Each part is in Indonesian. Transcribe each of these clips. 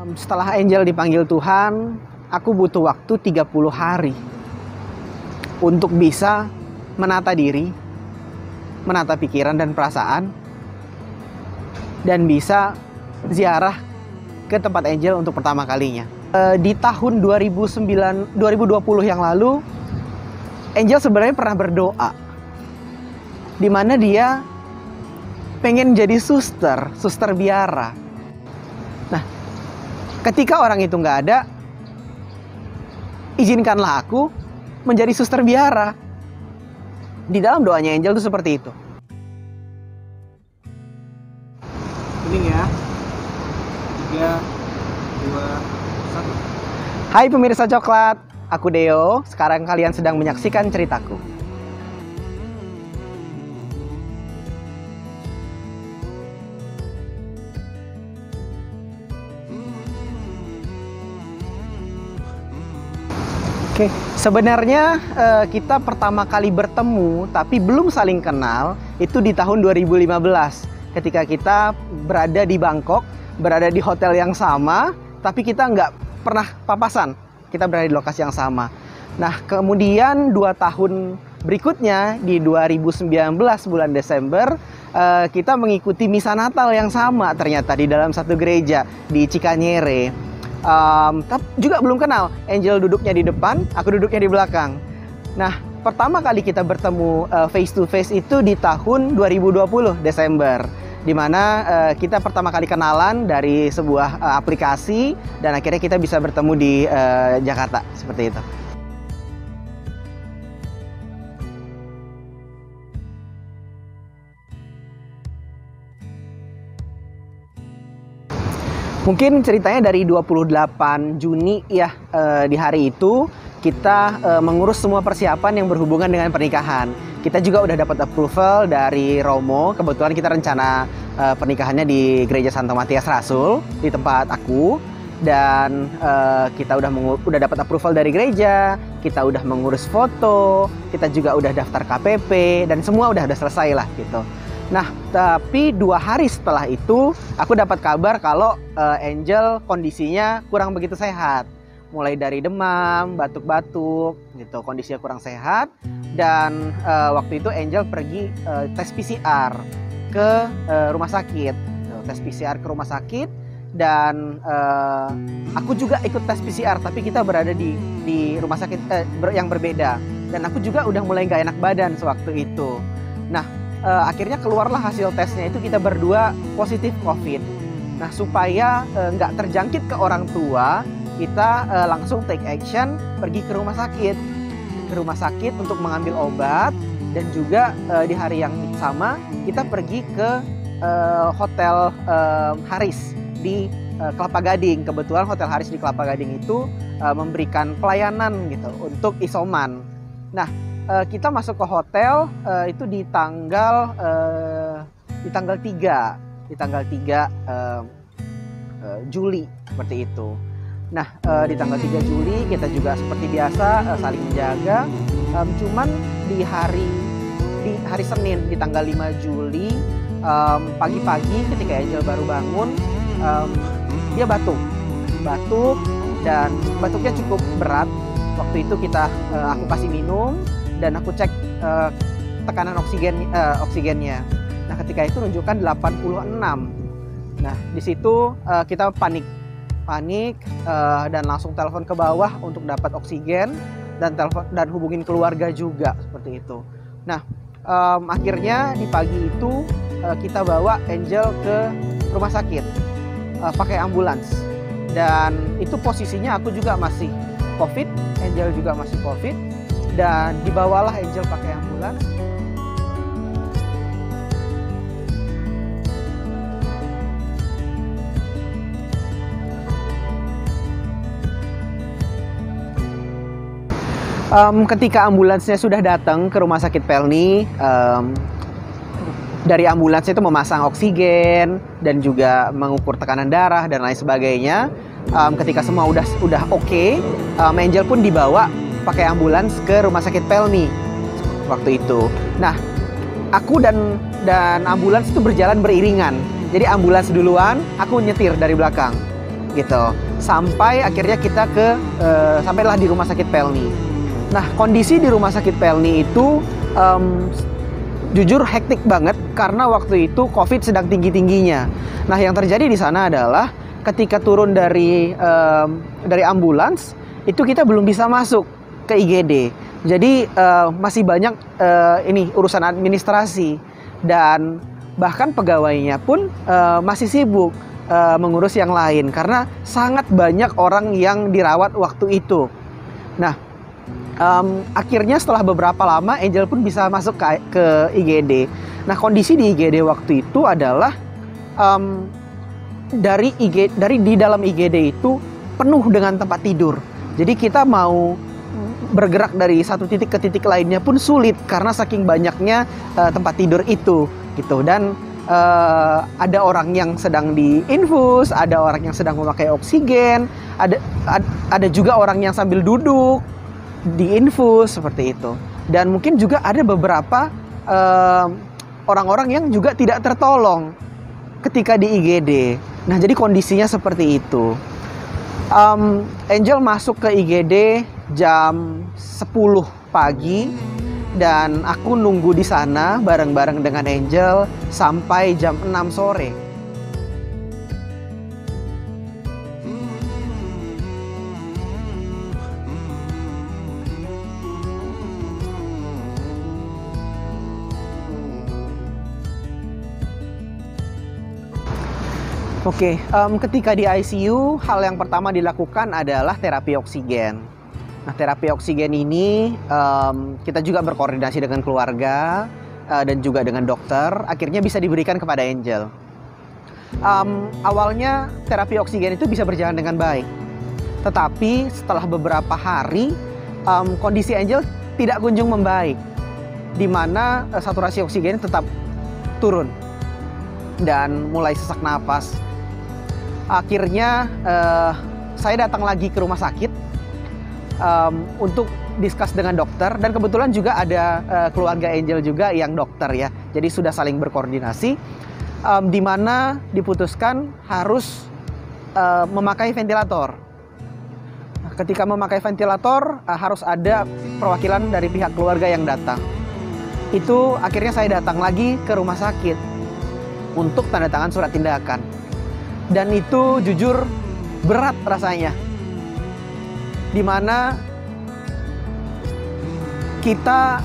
Setelah Angel dipanggil Tuhan, aku butuh waktu 30 hari untuk bisa menata diri, menata pikiran dan perasaan, dan bisa ziarah ke tempat Angel untuk pertama kalinya. Di tahun 2020 yang lalu, Angel sebenarnya pernah berdoa, di mana dia pengen jadi suster biara. Nah, ketika orang itu nggak ada, izinkanlah aku menjadi suster biara. Di dalam doanya Angel itu seperti itu. Ini ya. 3, 2, 1. Hai pemirsa coklat, aku Deo. Sekarang kalian sedang menyaksikan ceritaku. Oke, sebenarnya kita pertama kali bertemu tapi belum saling kenal itu di tahun 2015 ketika kita berada di Bangkok, berada di hotel yang sama, tapi kita nggak pernah papasan. Kita berada di lokasi yang sama. Nah, kemudian 2 tahun berikutnya di 2019 bulan Desember kita mengikuti misa Natal yang sama ternyata di dalam satu gereja di Cikanyere. Tapi juga belum kenal. Angel duduknya di depan, aku duduknya di belakang. Nah, pertama kali kita bertemu face to face itu di tahun 2020 Desember, di mana kita pertama kali kenalan dari sebuah aplikasi dan akhirnya kita bisa bertemu di Jakarta seperti itu. Mungkin ceritanya dari 28 Juni ya, di hari itu kita mengurus semua persiapan yang berhubungan dengan pernikahan. Kita juga udah dapat approval dari Romo. Kebetulan kita rencana pernikahannya di Gereja Santo Matias Rasul di tempat aku. Dan kita udah dapat approval dari gereja, kita udah mengurus foto, kita juga udah daftar KPP dan semua udah selesai lah gitu. Nah, tapi 2 hari setelah itu aku dapat kabar kalau Angel kondisinya kurang begitu sehat. Mulai dari demam, batuk-batuk gitu, kondisinya kurang sehat. Dan waktu itu Angel pergi tes PCR ke rumah sakit. Tes PCR ke rumah sakit dan aku juga ikut tes PCR, tapi kita berada di rumah sakit yang berbeda. Dan aku juga udah mulai gak enak badan sewaktu itu. Nah, akhirnya keluarlah hasil tesnya itu kita berdua positif COVID. Nah, supaya nggak terjangkit ke orang tua, kita langsung take action pergi ke rumah sakit. Ke rumah sakit untuk mengambil obat dan juga di hari yang sama kita pergi ke Hotel Haris di Kelapa Gading. Kebetulan Hotel Haris di Kelapa Gading itu memberikan pelayanan gitu untuk isoman. Nah, kita masuk ke hotel itu di tanggal 3 Juli seperti itu. Nah, di tanggal 3 Juli kita juga seperti biasa saling menjaga. Cuman di hari Senin di tanggal 5 Juli pagi-pagi ketika Angel baru bangun, dia batuk dan batuknya cukup berat. Waktu itu aku kasih minum dan aku cek tekanan oksigennya. Nah, ketika itu menunjukkan 86. Nah, di situ kita panik dan langsung telepon ke bawah untuk dapat oksigen dan hubungin keluarga juga seperti itu. Nah, akhirnya di pagi itu kita bawa Angel ke rumah sakit pakai ambulans. Dan itu posisinya aku juga masih COVID, Angel juga masih COVID. Dan dibawalah Angel pakai ambulans. Ketika ambulansnya sudah datang ke rumah sakit Pelni, dari ambulans itu memasang oksigen dan juga mengukur tekanan darah dan lain sebagainya. Ketika semua udah oke, Angel pun dibawa pakai ambulans ke rumah sakit Pelni waktu itu. Nah, aku dan ambulans itu berjalan beriringan. Jadi ambulans duluan, aku nyetir dari belakang. gitu. Sampai akhirnya kita sampailah di Rumah Sakit Pelni. Nah, kondisi di Rumah Sakit Pelni itu jujur hektik banget karena waktu itu COVID sedang tinggi-tingginya. Nah, yang terjadi di sana adalah ketika turun dari ambulans itu kita belum bisa masuk ke IGD. Jadi masih banyak urusan administrasi, dan bahkan pegawainya pun masih sibuk mengurus yang lain karena sangat banyak orang yang dirawat waktu itu. Nah, akhirnya setelah beberapa lama Angel pun bisa masuk ke IGD. Nah, kondisi di IGD waktu itu adalah dari di dalam IGD itu penuh dengan tempat tidur. Jadi kita mau bergerak dari satu titik ke titik lainnya pun sulit karena saking banyaknya tempat tidur itu gitu. Dan ada orang yang sedang diinfus, ada orang yang sedang memakai oksigen, ada juga orang yang sambil duduk diinfus seperti itu. Dan mungkin juga ada beberapa orang-orang yang juga tidak tertolong ketika di IGD. Nah, jadi kondisinya seperti itu. Angel masuk ke IGD jam 10 pagi dan aku nunggu di sana bareng-bareng dengan Angel sampai jam 6 sore. Oke, ketika di ICU, hal yang pertama dilakukan adalah terapi oksigen. Nah, terapi oksigen ini kita juga berkoordinasi dengan keluarga dan juga dengan dokter. Akhirnya bisa diberikan kepada Angel. Awalnya terapi oksigen itu bisa berjalan dengan baik. Tetapi setelah beberapa hari, kondisi Angel tidak kunjung membaik. Di mana saturasi oksigen tetap turun dan mulai sesak napas. Akhirnya saya datang lagi ke rumah sakit untuk diskus dengan dokter, dan kebetulan juga ada keluarga Angel juga yang dokter ya, jadi sudah saling berkoordinasi, di mana diputuskan harus memakai ventilator. Ketika memakai ventilator harus ada perwakilan dari pihak keluarga yang datang. Itu akhirnya saya datang lagi ke rumah sakit untuk tanda tangan surat tindakan. Dan itu jujur berat rasanya, dimana kita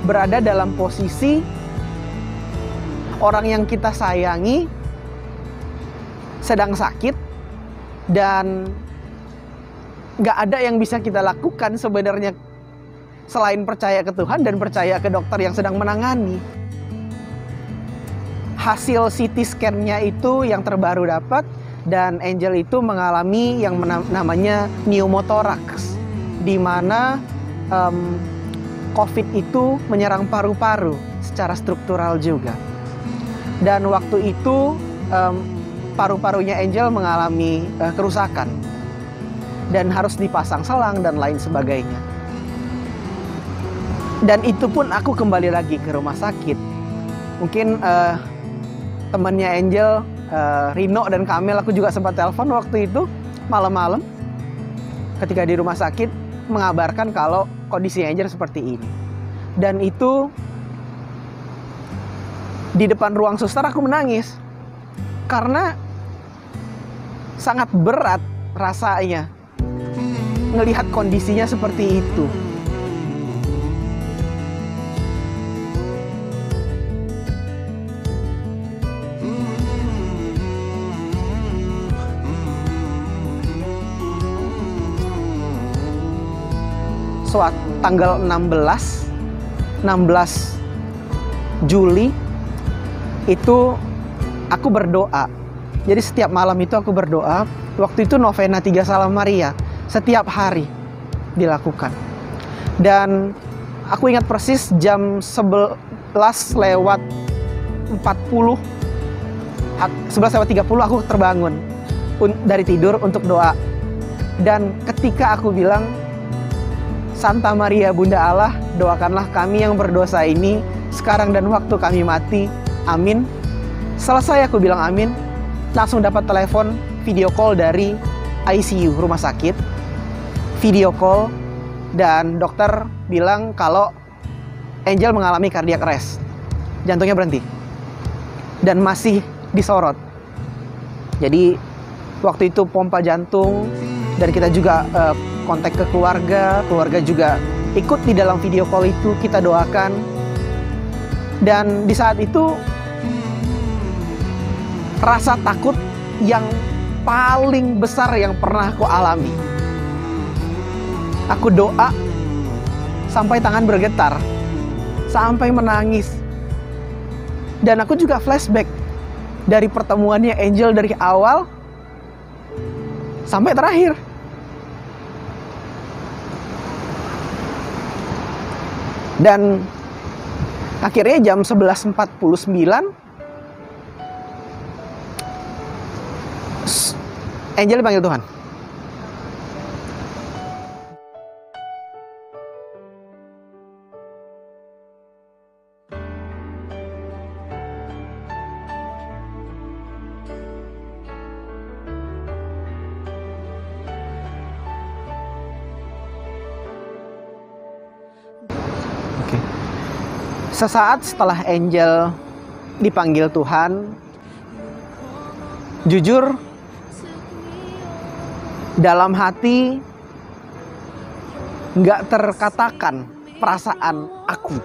berada dalam posisi orang yang kita sayangi sedang sakit dan gak ada yang bisa kita lakukan sebenarnya selain percaya ke Tuhan dan percaya ke dokter yang sedang menangani. Hasil CT scan-nya itu yang terbaru dapat, dan Angel itu mengalami yang namanya pneumothoraks, di mana COVID itu menyerang paru-paru secara struktural juga. Dan waktu itu paru-parunya Angel mengalami kerusakan dan harus dipasang selang dan lain sebagainya. Dan itu pun aku kembali lagi ke rumah sakit. Mungkin temannya Angel, Rino dan Kamel, aku juga sempat telepon waktu itu malam-malam ketika di rumah sakit mengabarkan kalau kondisi Angel seperti ini. Dan itu di depan ruang suster aku menangis karena sangat berat rasanya ngelihat kondisinya seperti itu. Tanggal 16 Juli itu aku berdoa. Jadi setiap malam itu aku berdoa. Waktu itu novena 3 Salam Maria setiap hari dilakukan. Dan aku ingat persis jam 11 lewat 40, 11 lewat 30 aku terbangun dari tidur untuk doa. Dan ketika aku bilang, Santa Maria Bunda Allah, doakanlah kami yang berdosa ini sekarang dan waktu kami mati. Amin. Selesai aku bilang amin, langsung dapat telepon video call dari ICU rumah sakit, video call, dan dokter bilang kalau Angel mengalami cardiac arrest, jantungnya berhenti dan masih disorot. Jadi waktu itu pompa jantung, dan kita juga kontak ke keluarga juga ikut di dalam video call itu, kita doakan. Dan di saat itu rasa takut yang paling besar yang pernah aku alami. Aku doa sampai tangan bergetar, sampai menangis. Dan aku juga flashback dari pertemuannya Angel dari awal sampai terakhir. Dan akhirnya jam 11.49 Angel dipanggil Tuhan. Sesaat setelah Angel dipanggil Tuhan, jujur dalam hati nggak terkatakan perasaan aku.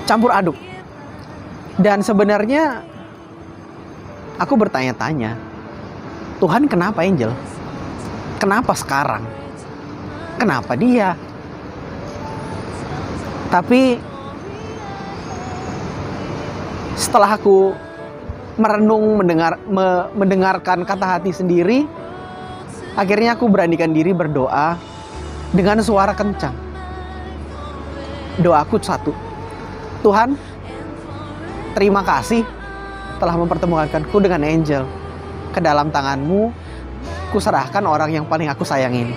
Campur aduk. Dan sebenarnya aku bertanya-tanya, Tuhan kenapa Angel? Kenapa sekarang? Kenapa dia? Tapi setelah aku merenung, mendengarkan kata hati sendiri, akhirnya aku beranikan diri berdoa dengan suara kencang. Doaku satu, Tuhan, terima kasih telah mempertemukanku dengan Angel. Ke dalam tangan-Mu, kuserahkan orang yang paling aku sayang ini.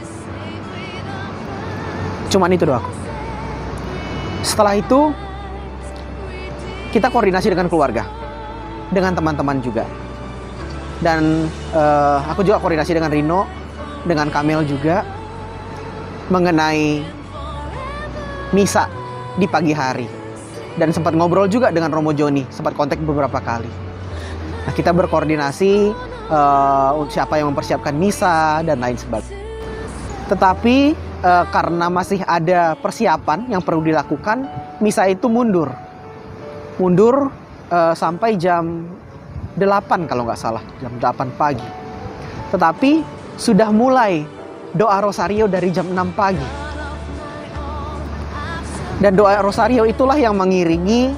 Cuman itu doaku. Setelah itu, kita koordinasi dengan keluarga, dengan teman-teman juga. Dan aku juga koordinasi dengan Rino, dengan Kamel juga, mengenai misa di pagi hari. Dan sempat ngobrol juga dengan Romo Joni, sempat kontak beberapa kali. Nah, kita berkoordinasi siapa yang mempersiapkan misa dan lain sebagainya. Tetapi karena masih ada persiapan yang perlu dilakukan, misa itu mundur sampai jam 8 kalau nggak salah, jam 8 pagi. Tetapi sudah mulai doa rosario dari jam 6 pagi. Dan doa rosario itulah yang mengiringi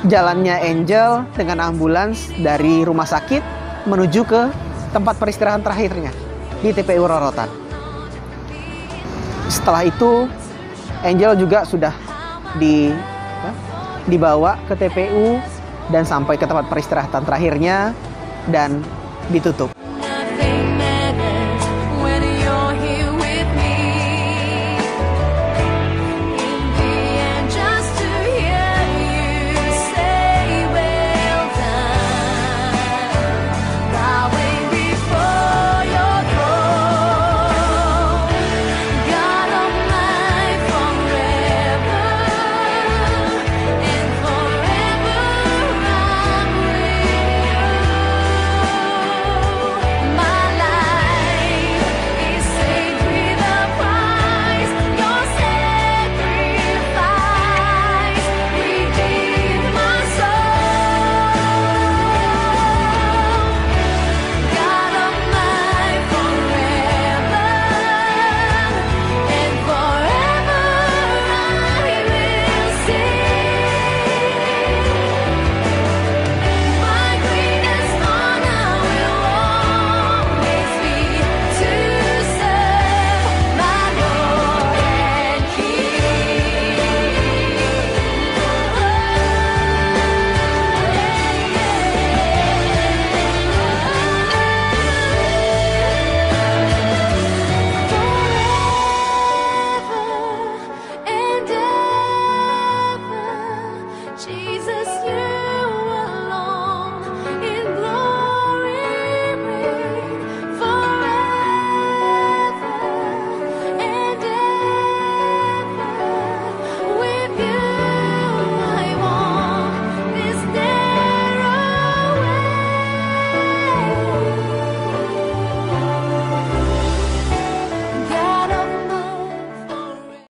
jalannya Angel dengan ambulans dari rumah sakit menuju ke tempat peristirahatan terakhirnya di TPU Rorotan. Setelah itu Angel juga sudah dibawa ke TPU dan sampai ke tempat peristirahatan terakhirnya dan ditutup.